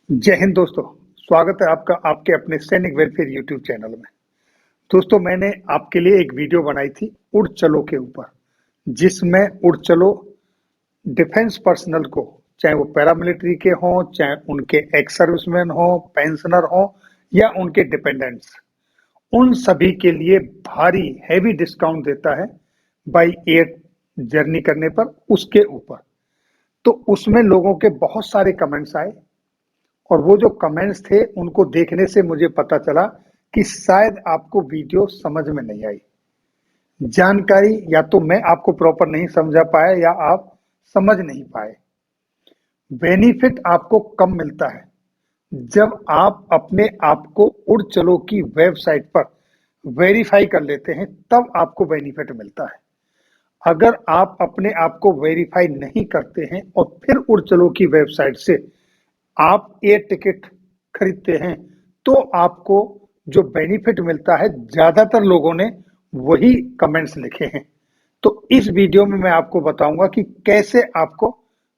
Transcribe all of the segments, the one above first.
जय हिंद दोस्तों। स्वागत है आपका आपके अपने सैनिक वेलफेयर यूट्यूब चैनल में। दोस्तों, मैंने आपके लिए एक वीडियो बनाई थी उड़ चलो के ऊपर, जिसमें उड़ चलो डिफेंस पर्सनल को, चाहे वो पैरामिलिट्री के हों, चाहे उनके एक्स सर्विसमैन हो, पेंशनर हो या उनके डिपेंडेंट्स, उन सभी के लिए भारी हैवी डिस्काउंट देता है बाई एयर जर्नी करने पर उसके ऊपर। तो उसमें लोगों के बहुत सारे कमेंट्स आए और वो जो कमेंट्स थे उनको देखने से मुझे पता चला कि शायद आपको वीडियो समझ में नहीं आई। जानकारी या तो मैं आपको प्रॉपर नहीं समझा पाया या आप समझ नहीं पाए। बेनिफिट आपको कम मिलता है जब आप अपने आप को उड़ चलो की वेबसाइट पर वेरीफाई कर लेते हैं, तब आपको बेनिफिट मिलता है। अगर आप अपने आप को वेरीफाई नहीं करते हैं और फिर उड़ चलो की वेबसाइट से आप एयर टिकट खरीदते हैं, तो आपको जो बेनिफिट मिलता है, ज्यादातर लोगों ने वही कमेंट्स लिखे हैं। तो इस वीडियो में मैं आपको बताऊंगा कि कैसे आपको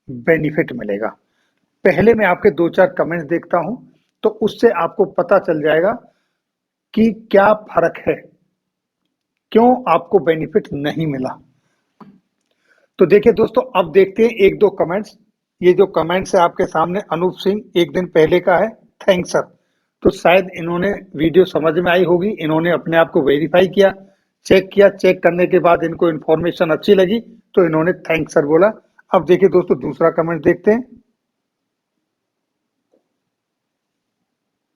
बेनिफिट मिलेगा। पहले मैं आपके दो चार कमेंट्स देखता हूं, तो उससे आपको पता चल जाएगा कि क्या फर्क है, क्यों आपको बेनिफिट नहीं मिला। तो देखिए दोस्तों, अब देखते हैं एक दो कमेंट्स। ये जो कमेंट्स है आपके सामने, अनूप सिंह एक दिन पहले का है। Thanks sir. तो शायद इन्होंने वीडियो समझ में आई होगी, इन्होंने अपने आप को वेरीफाई किया, चेक किया, चेक करने के बाद इनको इन्फॉर्मेशन अच्छी लगी तो इन्होंने थैंक्स सर बोला। अब देखिए दोस्तों, दूसरा कमेंट देखते हैं।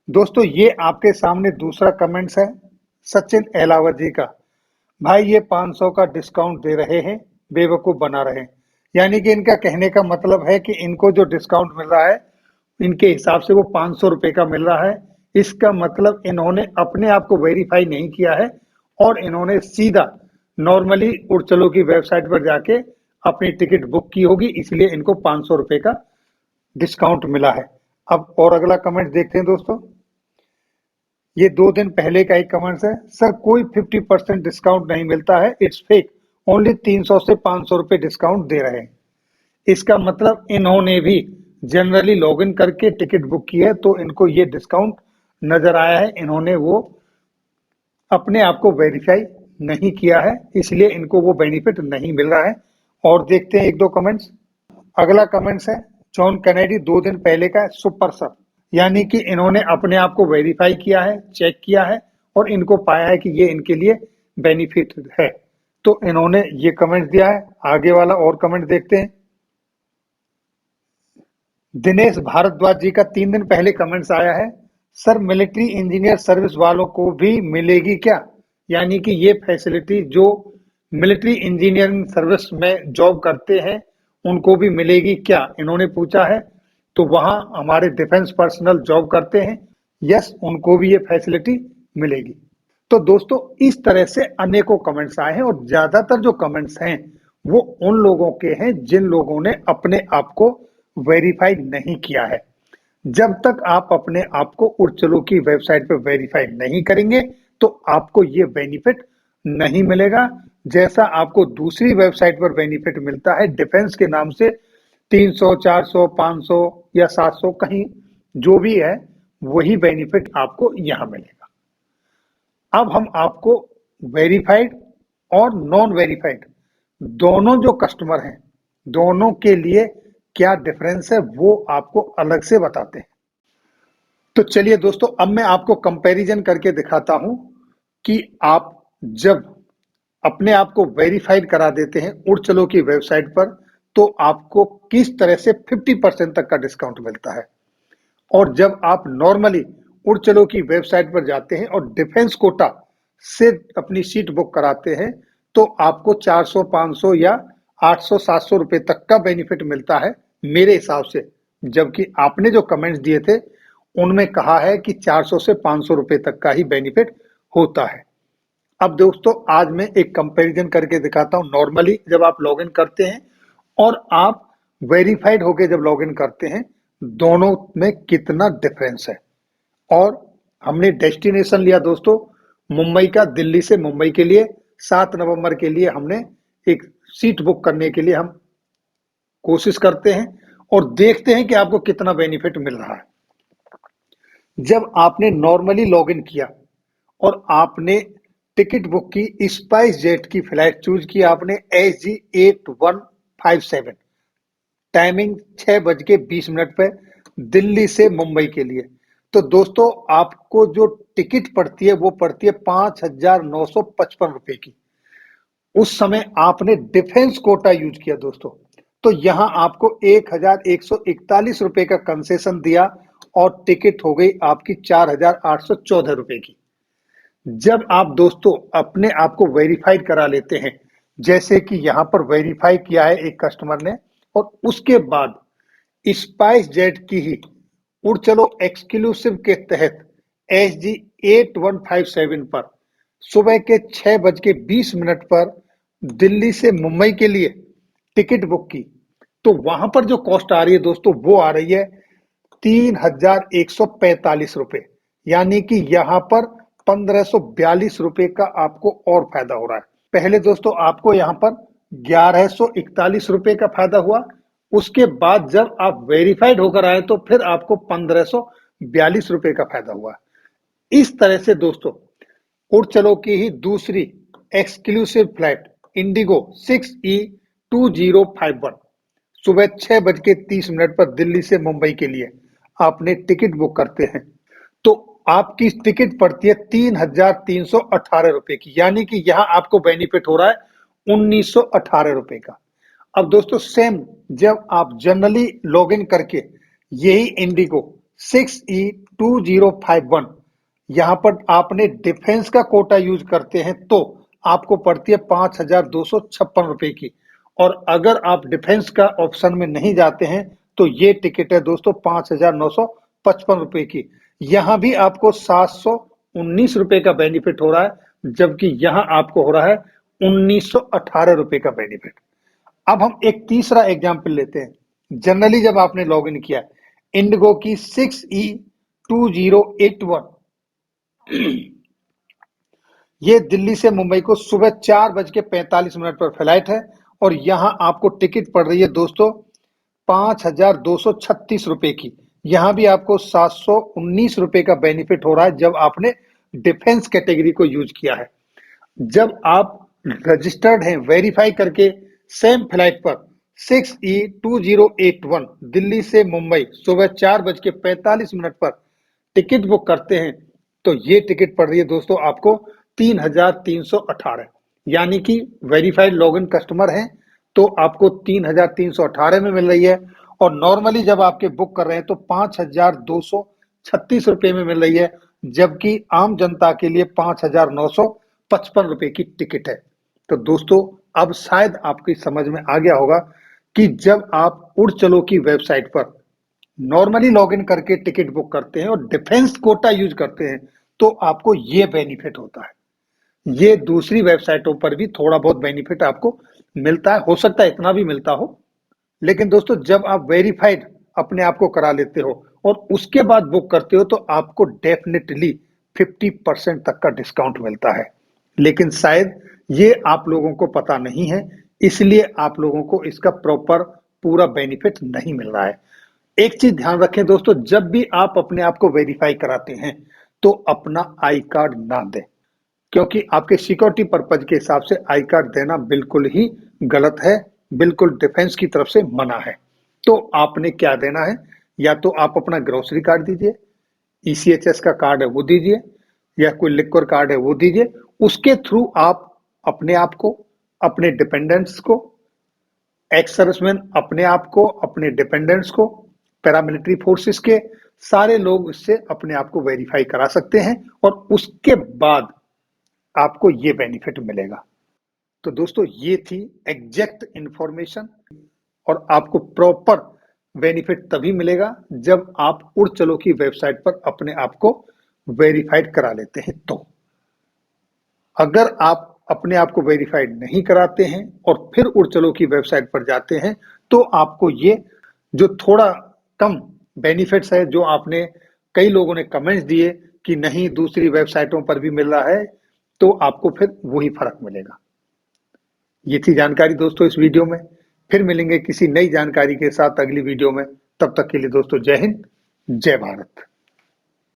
दोस्तों, ये आपके सामने दूसरा कमेंट्स है सचिन एलावत जी का। भाई, ये 500 का डिस्काउंट दे रहे हैं, बेवकूफ बना रहे हैं। यानी कि इनका कहने का मतलब है कि इनको जो डिस्काउंट मिल रहा है, इनके हिसाब से वो 500 रुपए का मिल रहा है। इसका मतलब इन्होंने अपने आप को वेरीफाई नहीं किया है और इन्होंने सीधा नॉर्मली उड़चलो की वेबसाइट पर जाके अपनी टिकट बुक की होगी, इसलिए इनको 500 रुपए का डिस्काउंट मिला है। अब और अगला कमेंट देखते हैं दोस्तों। ये 2 दिन पहले का एक कमेंट्स है। सर, कोई 50% डिस्काउंट नहीं मिलता है, इट्स फेक। ओनली 300 से 500 रुपए डिस्काउंट दे रहे हैं। इसका मतलब इन्होंने भी जनरली लॉगिन करके टिकट बुक की है, तो इनको ये डिस्काउंट नजर आया है। इन्होंने वो अपने आप को वेरीफाई नहीं किया है, इसलिए इनको वो बेनिफिट नहीं मिल रहा है। और देखते हैं एक दो कमेंट्स। अगला कमेंट्स है जॉन कैनेडी, 2 दिन पहले का है। Super sir. यानी कि इन्होंने अपने आप को वेरीफाई किया है, चेक किया है और इनको पाया है कि ये इनके लिए बेनिफिट है, तो इन्होंने ये कमेंट दिया है। आगे वाला और कमेंट देखते हैं। दिनेश भारद्वाज जी का 3 दिन पहले कमेंट्स आया है। सर, मिलिट्री इंजीनियर सर्विस वालों को भी मिलेगी क्या? यानी कि ये फैसिलिटी जो मिलिट्री इंजीनियरिंग सर्विस में जॉब करते हैं उनको भी मिलेगी क्या, इन्होंने पूछा है। तो वहां हमारे डिफेंस पर्सनल जॉब करते हैं, यस, उनको भी ये फैसिलिटी मिलेगी। तो दोस्तों, इस तरह से अनेकों कमेंट्स आए हैं और ज्यादातर जो कमेंट्स हैं वो उन लोगों के हैं जिन लोगों ने अपने आप को वेरीफाई नहीं किया है। जब तक आप अपने आप को उड़चलो की वेबसाइट पर वेरीफाई नहीं करेंगे, तो आपको ये बेनिफिट नहीं मिलेगा। जैसा आपको दूसरी वेबसाइट पर बेनिफिट मिलता है डिफेंस के नाम से, 300, 400, 500 या 700, कहीं जो भी है, वही बेनिफिट आपको यहां मिलेगा। अब हम आपको वेरीफाइड और नॉन वेरीफाइड दोनों जो कस्टमर हैं, दोनों के लिए क्या डिफरेंस है वो आपको अलग से बताते हैं। तो चलिए दोस्तों, अब मैं आपको कंपैरिजन करके दिखाता हूं कि आप जब अपने आप को वेरीफाइड करा देते हैं उड़चलो की वेबसाइट पर, तो आपको किस तरह से 50% तक का डिस्काउंट मिलता है। और जब आप नॉर्मली उड़चलो की वेबसाइट पर जाते हैं और डिफेंस कोटा से अपनी सीट बुक कराते हैं, तो आपको 400, 500 या 800, 700 रुपए तक का बेनिफिट मिलता है मेरे हिसाब से। जबकि आपने जो कमेंट्स दिए थे उनमें कहा है कि 400 से 500 रुपए तक का ही बेनिफिट होता है। अब दोस्तों, आज मैं एक कंपैरिजन करके दिखाता हूं। नॉर्मली जब आप लॉगिन करते हैं और आप वेरीफाइड होके जब लॉगिन करते हैं, दोनों में कितना डिफरेंस है। और हमने डेस्टिनेशन लिया दोस्तों मुंबई का, दिल्ली से मुंबई के लिए 7 नवंबर के लिए हमने एक सीट बुक करने के लिए हम कोशिश करते हैं और देखते हैं कि आपको कितना बेनिफिट मिल रहा है। जब आपने नॉर्मली लॉगिन किया और आपने टिकट बुक की, स्पाइस जेट की फ्लाइट चूज की आपने SG8157, टाइमिंग 6:20 पे, दिल्ली से मुंबई के लिए। तो दोस्तों आपको जो टिकट पड़ती है वो पड़ती है 5,955 की। उस समय आपने डिफेंस कोटा यूज किया दोस्तों, तो यहां आपको 1,141 रुपए का कंसेशन दिया और टिकट हो गई आपकी 4,814 रुपए की। जब आप दोस्तों अपने आप को वेरीफाइड करा लेते हैं, जैसे कि यहां पर वेरीफाई किया है एक कस्टमर ने, और उसके बाद स्पाइस जेट की ही उड़ चलो एक्सक्लूसिव के तहत SG8157 पर सुबह के 6:20 पर दिल्ली से मुंबई के लिए टिकट बुक की, तो वहां पर जो कॉस्ट आ रही है दोस्तों वो आ रही है 3,145 रुपए, यानी कि यहां पर 1,542 रुपए का आपको और फायदा हो रहा है। पहले दोस्तों आपको यहां पर 1,141 रुपए का फायदा हुआ, उसके बाद जब आप वेरीफाइड होकर आए तो फिर आपको 1,542 रुपए का फायदा हुआ। इस तरह से दोस्तों उड़ चलो की ही दूसरी एक्सक्लूसिव फ्लाइट इंडिगो 6E2051 सुबह 6:30 पर दिल्ली से मुंबई के लिए आपने टिकट बुक करते हैं, तो आपकी टिकट पड़ती है 3,318 रुपए की, यानी कि यहां आपको बेनिफिट हो रहा है 1,918 रुपए का। अब दोस्तों सेम जब आप जनरली लॉग इन करके यही इंडिगो 6E2051 यहां पर आपने डिफेंस का कोटा यूज करते हैं तो आपको पड़ती है 5,256 रुपए की। और अगर आप डिफेंस का ऑप्शन में नहीं जाते हैं तो ये टिकट है दोस्तों 5,955 रुपए की। यहां भी आपको 719 रुपए का बेनिफिट हो रहा है, जबकि यहां आपको हो रहा है 1,918 रुपए का बेनिफिट। अब हम एक तीसरा एग्जाम्पल लेते हैं। जनरली जब आपने लॉग इन किया इंडिगो की 6E2081, ये दिल्ली से मुंबई को सुबह 4:45 पर फ्लाइट है और यहां आपको टिकट पड़ रही है दोस्तों 5,236 रुपए की। यहां भी आपको 719 रुपए का बेनिफिट हो रहा है जब आपने डिफेंस कैटेगरी को यूज किया है। जब आप रजिस्टर्ड हैं वेरीफाई करके सेम फ्लाइट पर 6E2081 दिल्ली से मुंबई सुबह 4:45 पर टिकट बुक करते हैं तो ये टिकट पड़ रही है दोस्तों आपको 3,318, यानी कि वेरीफाइड लॉगिन कस्टमर हैं तो आपको 3,318 में मिल रही है। और नॉर्मली जब आपके बुक कर रहे हैं तो 5,236 रुपए में मिल रही है, जबकि आम जनता के लिए 5,955 रुपए की टिकट है। तो दोस्तों अब शायद आपकी समझ में आ गया होगा कि जब आप उड़ चलो की वेबसाइट पर नॉर्मली लॉगिन करके टिकट बुक करते हैं और डिफेंस कोटा यूज करते हैं तो आपको ये बेनिफिट होता है। ये दूसरी वेबसाइटों पर भी थोड़ा बहुत बेनिफिट आपको मिलता है, हो सकता है इतना भी मिलता हो, लेकिन दोस्तों जब आप वेरीफाइड अपने आप को करा लेते हो और उसके बाद बुक करते हो तो आपको डेफिनेटली 50% तक का डिस्काउंट मिलता है। लेकिन शायद ये आप लोगों को पता नहीं है, इसलिए आप लोगों को इसका प्रॉपर पूरा बेनिफिट नहीं मिल रहा है। एक चीज ध्यान रखें दोस्तों, जब भी आप अपने आप को वेरीफाई कराते हैं तो अपना आई कार्ड ना दें, क्योंकि आपके सिक्योरिटी पर्पज के हिसाब से आई कार्ड देना बिल्कुल ही गलत है, बिल्कुल डिफेंस की तरफ से मना है। तो आपने क्या देना है, या तो आप अपना ग्रोसरी कार्ड दीजिए, ईसीएचएस का कार्ड है वो दीजिए, या कोई लिक्वर कार्ड है वो दीजिए। उसके थ्रू आप अपने आप को, अपने डिपेंडेंट्स को, एक्स सर्विसमैन अपने आप को, अपने डिपेंडेंट्स को, पैरामिलिट्री फोर्सेस के सारे लोग इससे अपने आप को वेरीफाई करा सकते हैं और उसके बाद आपको ये बेनिफिट मिलेगा। तो दोस्तों ये थी एग्जैक्ट इंफॉर्मेशन, और आपको प्रॉपर बेनिफिट तभी मिलेगा जब आप उड़ चलो की वेबसाइट पर अपने आप को वेरीफाइड करा लेते हैं। तो अगर आप अपने आप को वेरीफाइड नहीं कराते हैं और फिर उड़ चलो की वेबसाइट पर जाते हैं तो आपको ये जो थोड़ा कम बेनिफिट्स है, जो आपने कई लोगों ने कमेंट्स दिए कि नहीं दूसरी वेबसाइटों पर भी मिल रहा है, तो आपको फिर वही फर्क मिलेगा। ये थी जानकारी दोस्तों इस वीडियो में। फिर मिलेंगे किसी नई जानकारी के साथ अगली वीडियो में। तब तक के लिए दोस्तों जय हिंद, जय भारत।